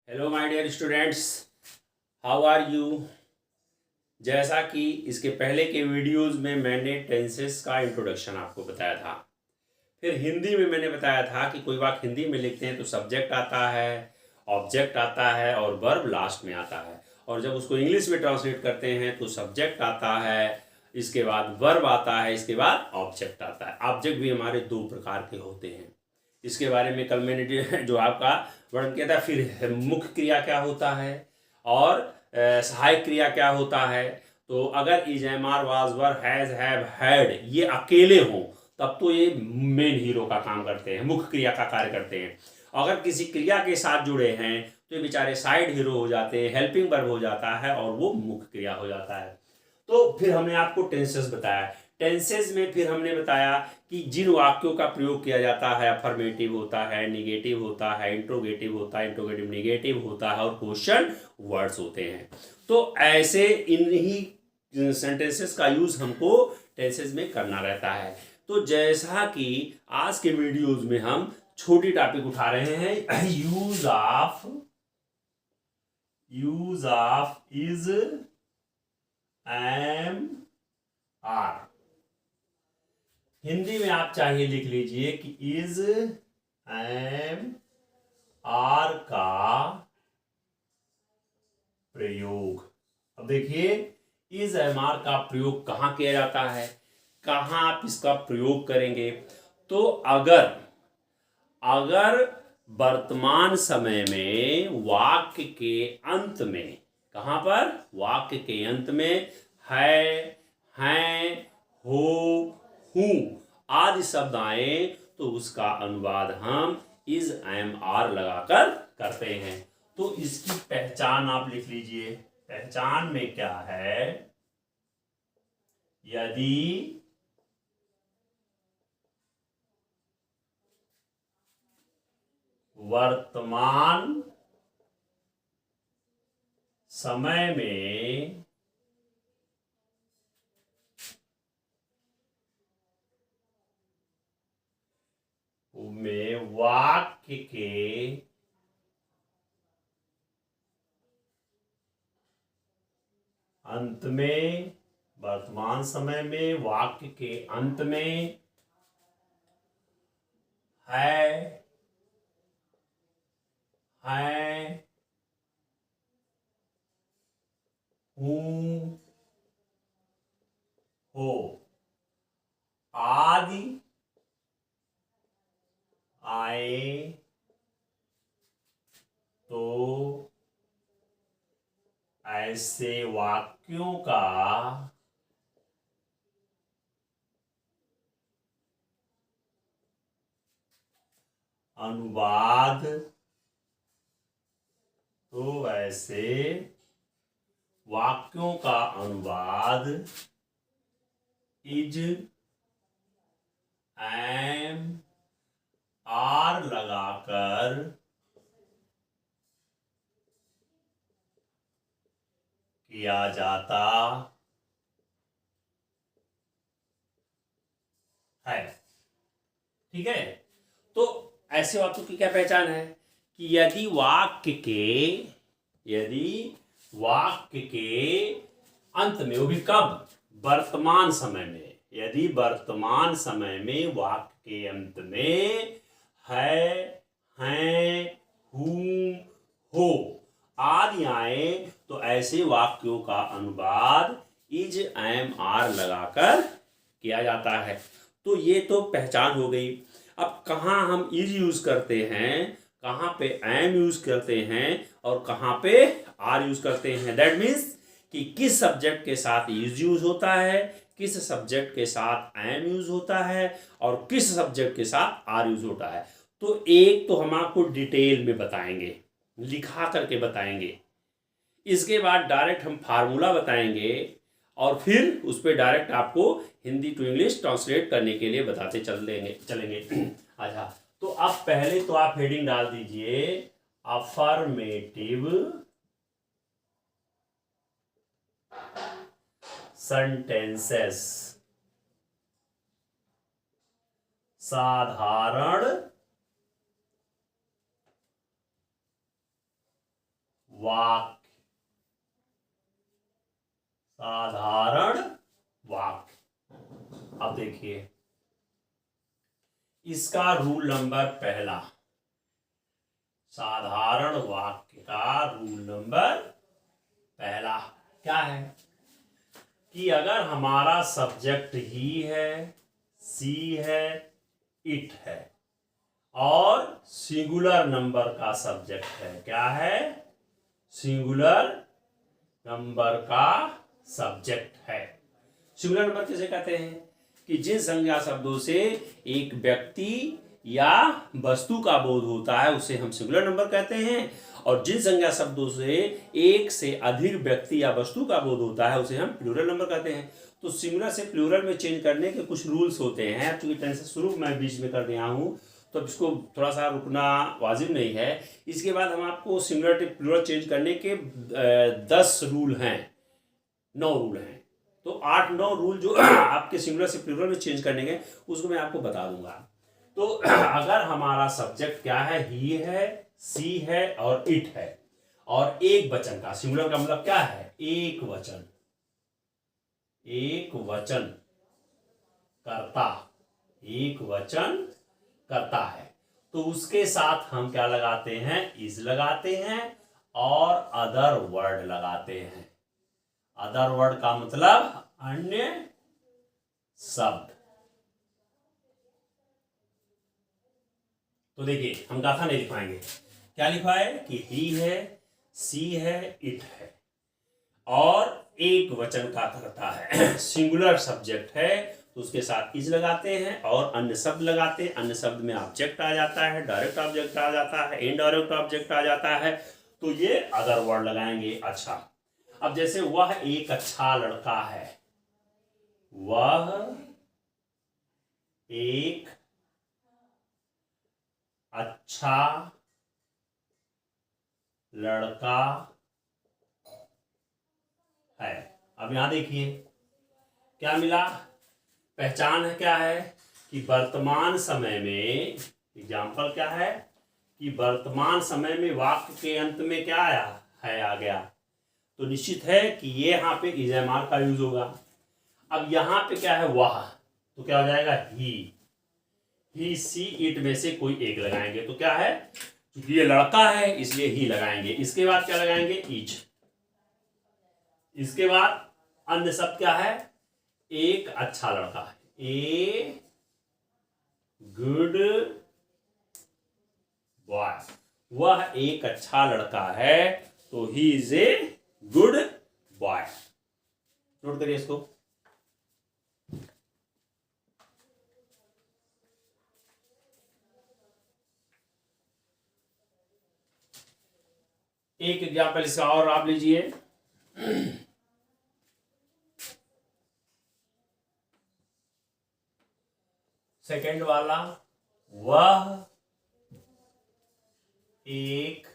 Hello my dear students, how are you. जैसा कि इसके पहले के वीडियोस में मैंने टेंसेस का इंट्रोडक्शन आपको बताया था, फिर हिंदी में मैंने बताया था कि कोई बात हिंदी में लिखते हैं तो सब्जेक्ट आता है, ऑब्जेक्ट आता है और वर्ब लास्ट में आता है, और जब उसको इंग्लिश में ट्रांसलेट करते हैं तो सब्जेक्ट आता है, इसके बाद वर्ब आता है, इसके बाद ऑब्जेक्ट आता है। ऑब्जेक्ट भी हमारे दो प्रकार के होते हैं, इसके बारे में कल मैंने जो आपका वर्णन किया था। फिर मुख्य क्रिया क्या होता है और सहायक क्रिया क्या होता है। तो अगर is, am, are, was, were, has, have, had ये अकेले हों तब तो ये मेन हीरो का काम करते हैं, मुख्य क्रिया का कार्य करते हैं। अगर किसी क्रिया के साथ जुड़े हैं तो ये बेचारे साइड हीरो हो जाते हैं, हेल्पिंग वर्ब हो जाता है और वो मुख्य क्रिया हो जाता है। तो फिर हमने आपको टेंसेस बताया। टेंसेस में फिर हमने बताया कि जिन वाक्यों का प्रयोग किया जाता है, अफर्मेटिव होता है, निगेटिव होता है, इंट्रोगेटिव होता है, इंट्रोगेटिव निगेटिव होता है और क्वेश्चन वर्ड्स होते हैं। तो ऐसे इन्हीं सेंटेंसेस का यूज हमको टेंसेस में करना रहता है। तो जैसा कि आज के वीडियोज में हम छोटी टॉपिक उठा रहे हैं, use of is, am, are. Hindi में आप चाहिए लिख लीजिए कि इज, एम, आर का प्रयोग। अब देखिए, इज, एम, आर का प्रयोग कहां किया जाता है, कहां आप इसका प्रयोग करेंगे। तो अगर वर्तमान समय में वाक्य के अंत में, कहां पर, वाक्य के अंत में है, हैं, हो, हूं आदि शब्द आए तो उसका अनुवाद हम इज, एम, आर लगाकर करते हैं। तो इसकी पहचान आप लिख लीजिए। पहचान में क्या है, यदि वर्तमान समय में वाक्य के अंत में, वर्तमान समय में वाक्य के अंत में है, हूं, हो आदि आए तो ऐसे वाक्यों का अनुवाद, तो ऐसे वाक्यों का अनुवाद इज, एम, आर लगाकर किया जाता है। ठीक है। तो ऐसे वाक्यों की क्या पहचान है कि यदि वाक्य के अंत में, वो भी कब, वर्तमान समय में, यदि वर्तमान समय में वाक्य के अंत में है, हैं, हूं, हो आदि आए तो ऐसे वाक्यों का अनुवाद इज, एम, आर लगाकर किया जाता है। तो ये तो पहचान हो गई। अब कहाँ हम इज यूज करते हैं, कहाँ पे एम यूज करते हैं और कहाँ पे आर यूज करते हैं, दैट मीन्स कि किस सब्जेक्ट के साथ इज यूज होता है, किस सब्जेक्ट के साथ एम यूज होता है और किस सब्जेक्ट के साथ आर यूज होता है। तो एक तो हम आपको डिटेल में बताएंगे, लिखा करके बताएंगे, इसके बाद डायरेक्ट हम फार्मूला बताएंगे और फिर उस पर डायरेक्ट आपको हिंदी टू इंग्लिश ट्रांसलेट करने के लिए बताते चलेंगे। अच्छा, तो अब पहले तो आप हेडिंग डाल दीजिए अफर्मेटिव सेंटेंसेस, साधारण वाक्य, साधारण वाक्य। अब देखिए इसका रूल नंबर पहला, साधारण वाक्य का रूल नंबर पहला क्या है कि अगर हमारा सब्जेक्ट ही है, सी है, इट है और सिंगुलर नंबर का सब्जेक्ट है, क्या है, सिंगुलर नंबर का सब्जेक्ट है। सिंगुलर नंबर किसे कहते हैं कि जिन संज्ञा शब्दों से एक व्यक्ति या वस्तु का बोध होता है उसे हम सिंगुलर नंबर कहते हैं, और जिन संज्ञा शब्दों से एक से अधिक व्यक्ति या वस्तु का बोध होता है उसे हम प्लूरल नंबर कहते हैं। तो सिंगुलर से प्लूरल में चेंज करने के कुछ रूल्स होते हैं। अब चूंकि टेंस शुरू मैं बीच में कर दिया हूं तो इसको थोड़ा सा रुकना वाजिब नहीं है। इसके बाद हम आपको सिंगुलर से प्लूरल चेंज करने के 10 रूल हैं, 9 रूल हैं। तो 8-9 रूल जो आपके सिंगुलर से प्लूरल में चेंज करने के उसको मैं आपको बता दूंगा। तो अगर हमारा सब्जेक्ट क्या है, ही है, सी है और इट है, और एक वचन का, सिंगुलर का मतलब क्या है, एक वचन, एक वचन करता, एक वचन करता है, तो उसके साथ हम क्या लगाते हैं, इज लगाते हैं और अदर वर्ड लगाते हैं। अदर वर्ड का मतलब अन्य शब्द। तो देखिए हम गाथा नहीं लिखवाएंगे, क्या लिखवाए कि ही है, सी है, इट है और एक वचन का करता है, सिंगुलर सब्जेक्ट है तो उसके साथ इज लगाते हैं और अन्य शब्द लगाते हैं। अन्य शब्द में ऑब्जेक्ट आ जाता है, डायरेक्ट ऑब्जेक्ट आ जाता है, इनडायरेक्ट ऑब्जेक्ट आ जाता है, तो ये अदर वर्ड लगाएंगे। अच्छा, अब जैसे वह एक अच्छा लड़का है, वह एक अच्छा लड़का है। अब यहां देखिए क्या मिला, पहचान है क्या है कि वर्तमान समय में, एग्जाम्पल क्या है कि वर्तमान समय में वाक्य के अंत में क्या आया है, आ गया, तो निश्चित है कि ये यहाँ पे इज़ामार का यूज होगा। अब यहाँ पे क्या है, वह, तो क्या हो जाएगा, ही, सी, इट में से कोई एक लगाएंगे तो क्या है, क्योंकि ये लड़का है इसलिए ही लगाएंगे। इसके बाद क्या लगाएंगे, ईच। इसके बाद अन्य शब्द क्या है, एक अच्छा लड़का है, ए गुड बॉय, वह एक अच्छा लड़का है तो he is a good boy. Note करिए इसको। एक एग्जाम्पल इसका और आप लीजिए, सेकंड वाला, वह एक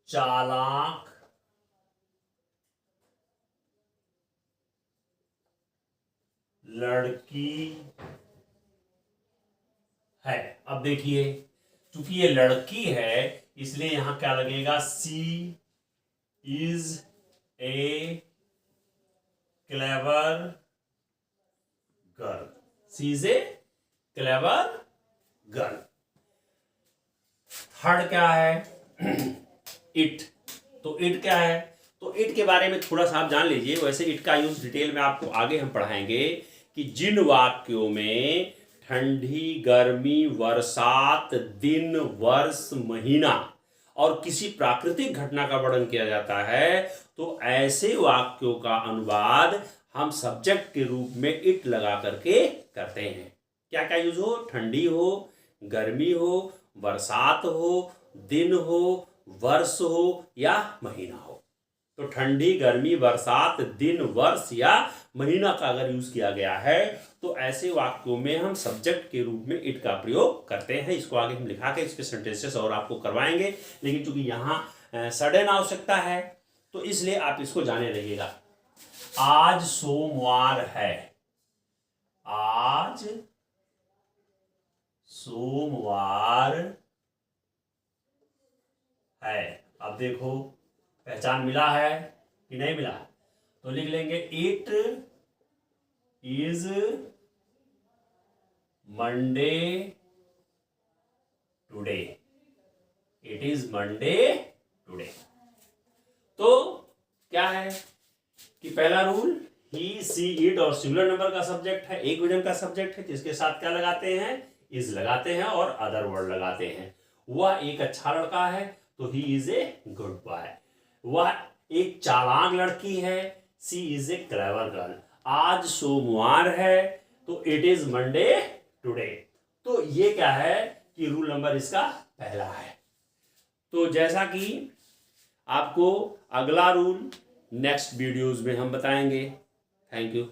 चालाक लड़की है। अब देखिए चूंकि ये लड़की है इसलिए यहां क्या लगेगा, she is a clever girl, she is a clever girl. Third क्या है, इट, तो इट क्या है, तो इट के बारे में थोड़ा सा आप जान लीजिए। वैसे इट का यूज डिटेल में आपको आगे हम पढ़ाएंगे कि जिन वाक्यों में ठंडी, गर्मी, बरसात, दिन, वर्ष, महीना और किसी प्राकृतिक घटना का वर्णन किया जाता है तो ऐसे वाक्यों का अनुवाद हम सब्जेक्ट के रूप में इट लगा करके करते हैं। क्या क्या यूज हो, ठंडी हो, गर्मी हो, बरसात हो, दिन हो, वर्ष हो या महीना हो। तो ठंडी, गर्मी, बरसात, दिन, वर्ष या महीना का अगर यूज किया गया है तो ऐसे वाक्यों में हम सब्जेक्ट के रूप में इट का प्रयोग करते हैं। इसको आगे हम लिखा के इसके सेंटेंसेस और आपको करवाएंगे, लेकिन चूंकि यहाँ सडन आवश्यकता है तो इसलिए आप इसको जाने रहिएगा। आज सोमवार है, आज सोमवार है। अब देखो पहचान मिला है कि नहीं मिला, तो लिख लेंगे it is Monday today, it is Monday today. तो क्या है कि पहला रूल, ही सी इट और सिंगुलर नंबर का सब्जेक्ट है, एक वचन का सब्जेक्ट है, जिसके साथ क्या लगाते हैं, इज लगाते हैं और अदर वर्ड लगाते हैं। वह एक अच्छा लड़का है तो he is a good boy. वह एक चालाक लड़की है, सी इज ए क्लेवर गर्ल। आज सोमवार है तो इट इज मंडे टुडे। तो ये क्या है कि रूल नंबर इसका पहला है। तो जैसा कि आपको अगला रूल नेक्स्ट वीडियोज में हम बताएंगे। Thank you.